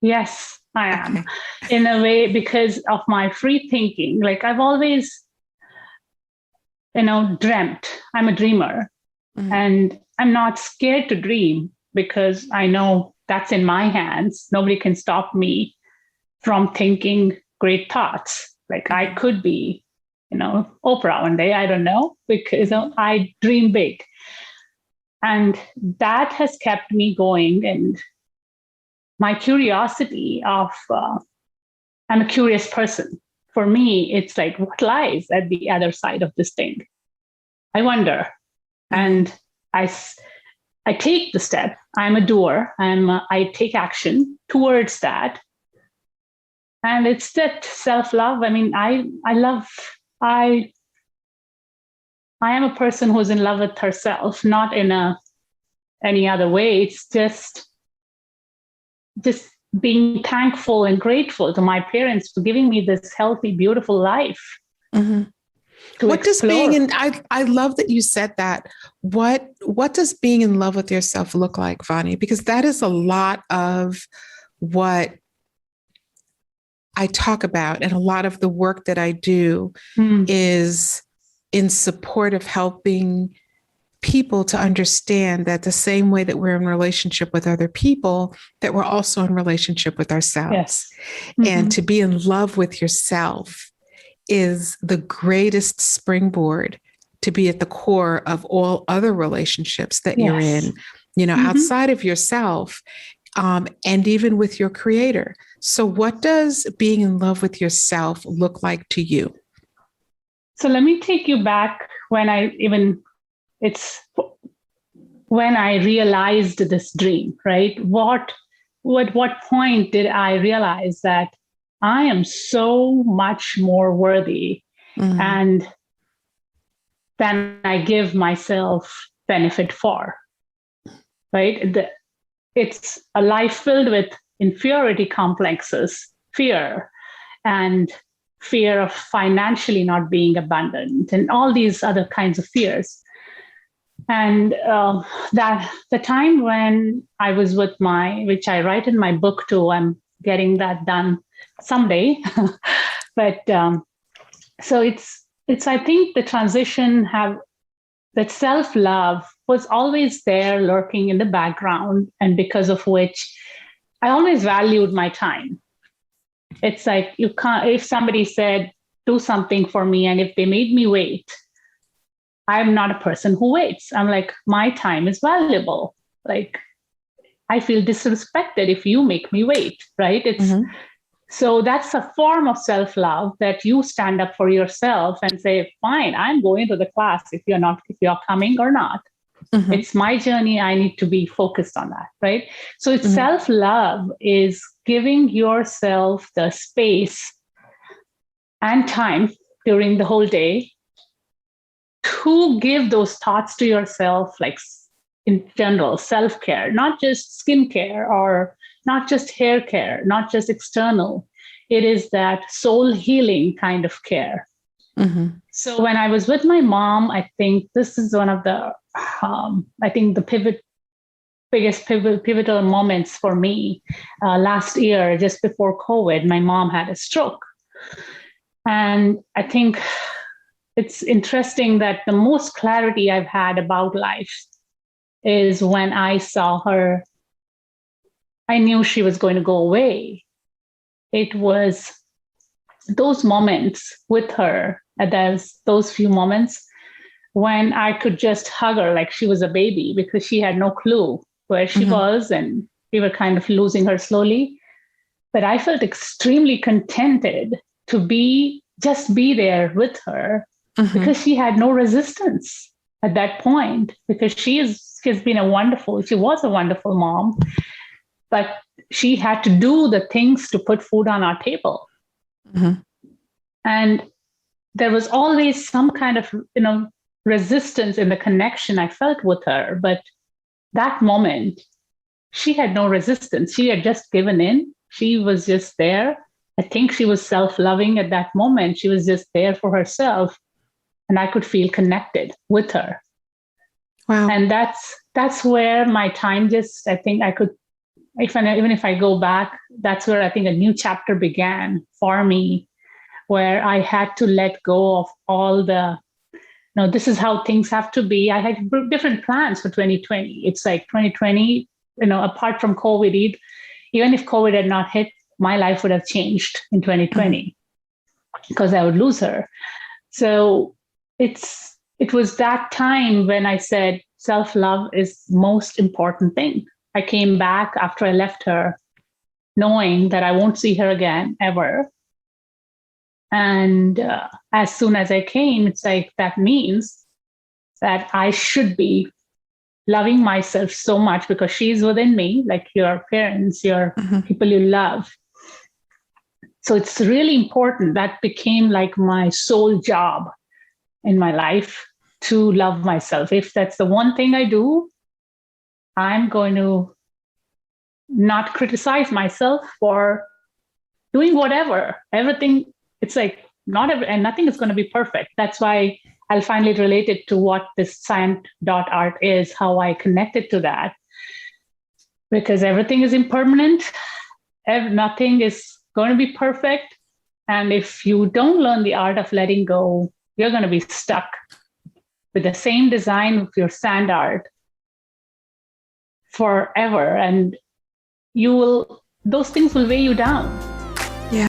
Yes, I am. Okay. In a way, because of my free thinking. Like I've always, dreamt. I'm a dreamer, Mhm. and I'm not scared to dream because I know that's in my hands. Nobody can stop me from thinking great thoughts. Like I Mhm. could be, Oprah one day. I don't know because Mhm. I dream big. And that has kept me going. And my curiosity of, I'm a curious person. For me, it's like, what lies at the other side of this thing? I wonder. Mhm. And I, I take the step. I'm a doer. I take action towards that. And it's that self-love. I mean, I, I am a person who's in love with herself, not in any other way. It's just being thankful and grateful to my parents for giving me this healthy, beautiful life Mhm. to What does being explore. in I love that you said that. What does being in love with yourself look like, Vani? Because that is a lot of what I talk about, and a lot of the work that I do Mm, is in support of helping people to understand that the same way that we're in relationship with other people, that we're also in relationship with ourselves. yes. And Hmm. to be in love with yourself is the greatest springboard to be at the core of all other relationships that you're Yes. in, Hmm. outside of yourself, and even with your creator. So, what does being in love with yourself look like to you? So let me take you back it's when I realized this dream, right? What point did I realize that I am so much more worthy Mm-hmm. and than I give myself benefit for, right? It's a life filled with inferiority complexes, fear, and fear of financially not being abundant, and all these other kinds of fears. And that the time when I was with which I write in my book too, I'm getting that done someday. But so it's I think the transition have that self love was always there lurking in the background, and because of which I always valued my time. It's like you can't, if somebody said, do something for me, and if they made me wait, I'm not a person who waits. I'm like, my time is valuable. Like, I feel disrespected if you make me wait, right? Mm-hmm. So that's a form of self love that you stand up for yourself and say, fine, I'm going to the class if you're coming or not. Mm-hmm. It's my journey. I need to be focused on that, right? So it's Mm-hmm. self love is giving yourself the space and time during the whole day to give those thoughts to yourself, like in general, self care, not just skincare or not just hair care, not just external. It is that soul healing kind of care. Mm-hmm. So when I was with my mom, I think this is one of the, I think the pivotal moments for me. Last year, just before COVID, my mom had a stroke. And I think it's interesting that the most clarity I've had about life is when I saw her. I knew she was going to go away. It was those moments with her, those few moments when I could just hug her like she was a baby because she had no clue where she Mm-hmm. was, and we were kind of losing her slowly. But I felt extremely contented to be there with her Mm-hmm. because she had no resistance at that point, because she was a wonderful mom, but she had to do the things to put food on our table. Mm-hmm. And there was always some kind of, resistance in the connection I felt with her. But that moment, she had no resistance. She had just given in. She was just there. I think she was self loving at that moment. She was just there for herself. And I could feel connected with her. Wow. And that's where my time just, I think I could even if I go back, that's where I think a new chapter began for me, where I had to let go of all the, no, this is how things have to be. I had different plans for 2020. It's like 2020, apart from COVID, even if COVID had not hit, my life would have changed in 2020 because I would lose her. So it was that time when I said self-love is most important thing. I came back after I left her, knowing that I won't see her again ever. And as soon as I came, it's like that means that I should be loving myself so much because she's within me, like your parents, your people you love. So it's really important. That became like my sole job in my life, to love myself. If that's the one thing I do, I'm going to not criticize myself for doing whatever. Everything, it's like and nothing is going to be perfect. That's why I'll finally relate it to what this Scient.art is, how I connected to that. Because everything is impermanent. Nothing is going to be perfect. And if you don't learn the art of letting go, you're going to be stuck with the same design of your sand art forever. And those things will weigh you down.